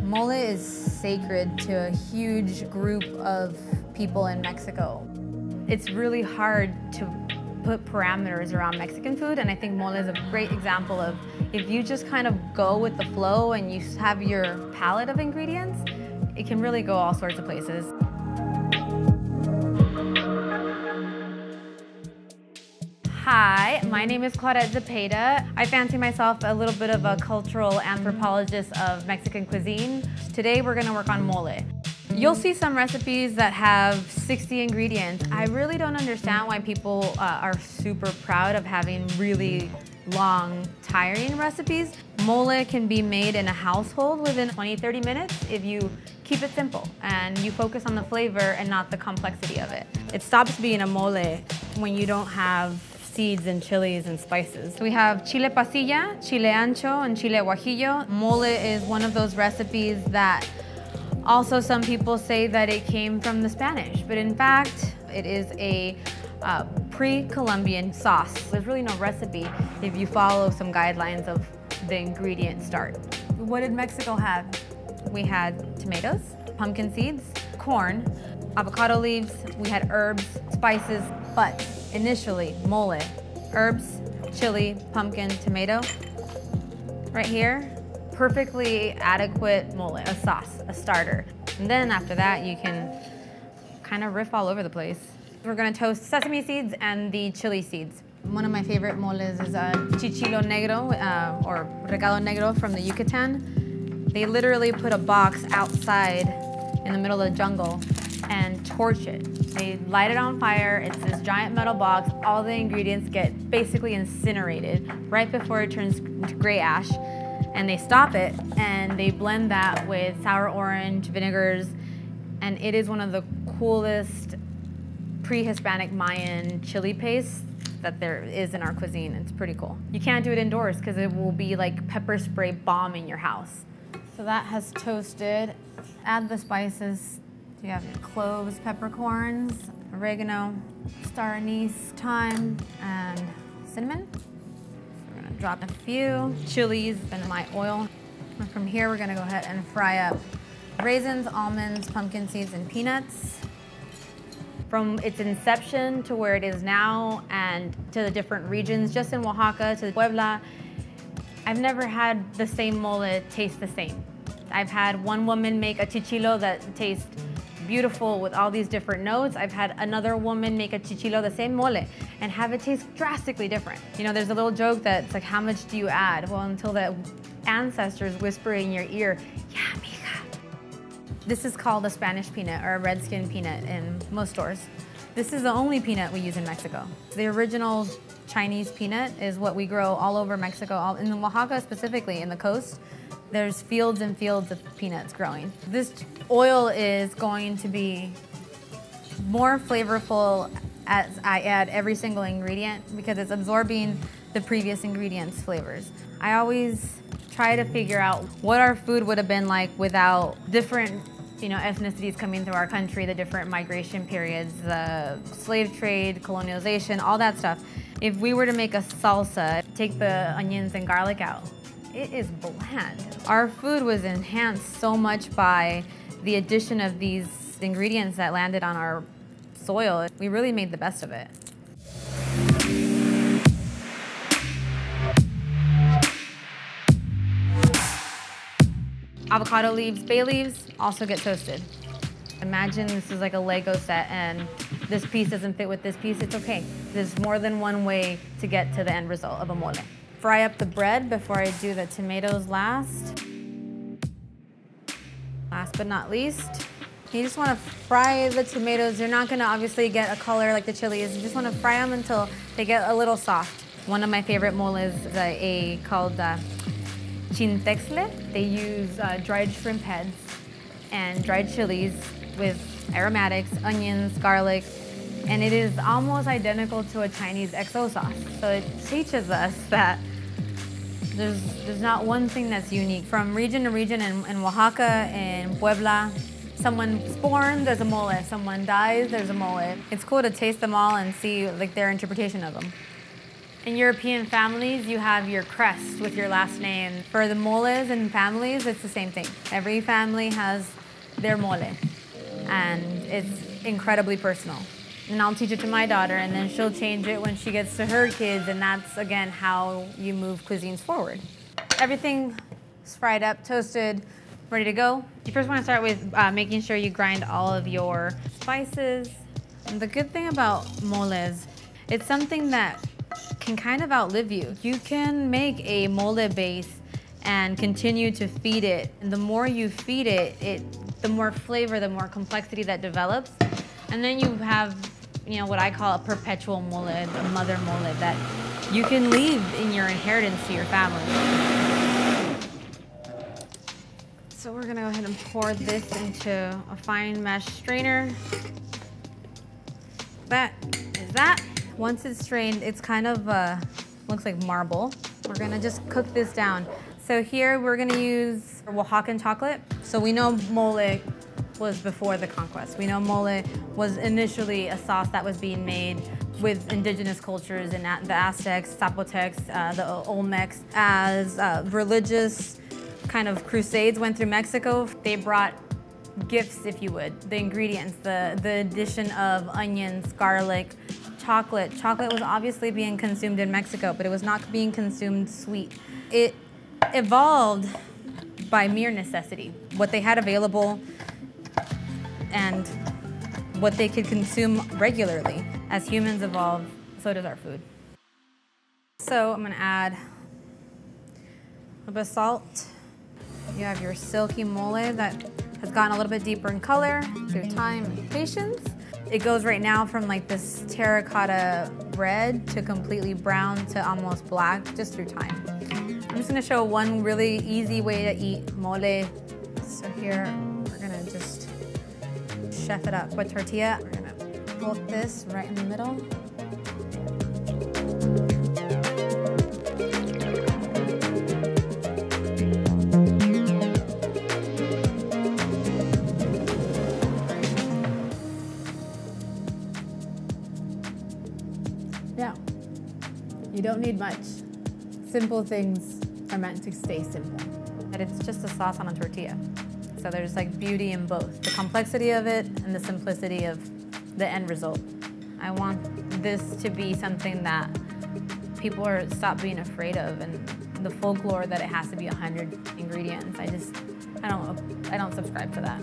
Mole is sacred to a huge group of people in Mexico. It's really hard to put parameters around Mexican food, and I think mole is a great example of if you just kind of go with the flow and you have your palette of ingredients, it can really go all sorts of places. Hi, my name is Claudette Zepeda. I fancy myself a little bit of a cultural anthropologist of Mexican cuisine. Today we're gonna work on mole. You'll see some recipes that have 60 ingredients. I really don't understand why people are super proud of having really long, tiring recipes. Mole can be made in a household within 20-30 minutes if you keep it simple and you focus on the flavor and not the complexity of it. It stops being a mole when you don't have seeds and chilies and spices. We have chile pasilla, chile ancho, and chile guajillo. Mole is one of those recipes that also some people say that it came from the Spanish, but in fact, it is a pre-Columbian sauce. There's really no recipe if you follow some guidelines of the ingredient start. What did Mexico have? We had tomatoes, pumpkin seeds, corn, avocado leaves, we had herbs, spices, but initially, mole, herbs, chili, pumpkin, tomato. Right here, perfectly adequate mole, a sauce, a starter. And then after that, you can kind of riff all over the place. We're gonna toast sesame seeds and the chili seeds. One of my favorite moles is chichilo negro, or recado negro from the Yucatan. They literally put a box outside in the middle of the jungle and torch it. They light it on fire, it's this giant metal box, all the ingredients get basically incinerated right before it turns to gray ash, and they stop it and they blend that with sour orange vinegars, and it is one of the coolest pre-Hispanic Mayan chili pastes that there is in our cuisine. It's pretty cool. You can't do it indoors because it will be like pepper spray bomb in your house. So that has toasted. Add the spices. You have your cloves, peppercorns, oregano, star anise, thyme, and cinnamon. We're gonna drop a few chilies in my oil. And from here, we're gonna go ahead and fry up raisins, almonds, pumpkin seeds, and peanuts. From its inception to where it is now and to the different regions, just in Oaxaca to Puebla, I've never had the same mole taste the same. I've had one woman make a chichilo that tastes beautiful with all these different notes. I've had another woman make a chichilo, the same mole, and have it taste drastically different. You know, there's a little joke that it's like, how much do you add? Well, until the ancestors whisper in your ear, yeah, mija. This is called a Spanish peanut or a red skin peanut in most stores. This is the only peanut we use in Mexico. The original Chinese peanut is what we grow all over Mexico, in Oaxaca specifically, in the coast. There's fields and fields of peanuts growing. This oil is going to be more flavorful as I add every single ingredient because it's absorbing the previous ingredients' flavors. I always try to figure out what our food would have been like without different ethnicities coming through our country, the different migration periods, the slave trade, colonialization, all that stuff. If we were to make a salsa, take the onions and garlic out, it is bland. Our food was enhanced so much by the addition of these ingredients that landed on our soil. We really made the best of it. Avocado leaves, bay leaves also get toasted. Imagine this is like a Lego set and this piece doesn't fit with this piece, it's okay. There's more than one way to get to the end result of a mole. Fry up the bread before I do the tomatoes last. Last but not least, you just want to fry the tomatoes. You're not going to obviously get a color like the chili is. You just want to fry them until they get a little soft. One of my favorite moles is called chintexle. They use dried shrimp heads and dried chilies with aromatics, onions, garlic, and it is almost identical to a Chinese XO sauce. So it teaches us that there's not one thing that's unique. From region to region, in Oaxaca, in Puebla, someone's born, there's a mole. Someone dies, there's a mole. It's cool to taste them all and see like their interpretation of them. In European families, you have your crest with your last name. For the moles and families, it's the same thing. Every family has their mole, and it's incredibly personal. And I'll teach it to my daughter, and then she'll change it when she gets to her kids, and that's, again, how you move cuisines forward. Everything's fried up, toasted, ready to go. You first want to start with making sure you grind all of your spices. And the good thing about moles, it's something that can kind of outlive you. You can make a mole base and continue to feed it. And the more you feed it, the more flavor, the more complexity that develops. And then you have, you know, what I call a perpetual mole, a mother mole that you can leave in your inheritance to your family. So we're gonna go ahead and pour this into a fine mesh strainer. That is that. Once it's strained, it's kind of looks like marble. We're gonna just cook this down. So here we're gonna use Oaxacan chocolate. So we know mole was before the conquest. We know mole was initially a sauce that was being made with indigenous cultures in the Aztecs, Zapotecs, the Olmecs. As religious kind of crusades went through Mexico, they brought gifts, if you would, the ingredients, the addition of onions, garlic, chocolate. Chocolate was obviously being consumed in Mexico, but it was not being consumed sweet. It evolved by mere necessity. What they had available and what they could consume regularly. As humans evolve, so does our food. So I'm gonna add a little bit of salt. You have your silky mole that has gotten a little bit deeper in color through time and patience. It goes right now from like this terracotta red to completely brown to almost black just through time. I'm just gonna show one really easy way to eat mole. So here, we're gonna just chef it up with tortilla. We're gonna put this right in the middle. Yeah, you don't need much. Simple things are meant to stay simple. And it's just a sauce on a tortilla. So there's like beauty in both. The complexity of it and the simplicity of the end result. I want this to be something that people stop being afraid of, and the folklore that it has to be 100 ingredients. I don't subscribe to that.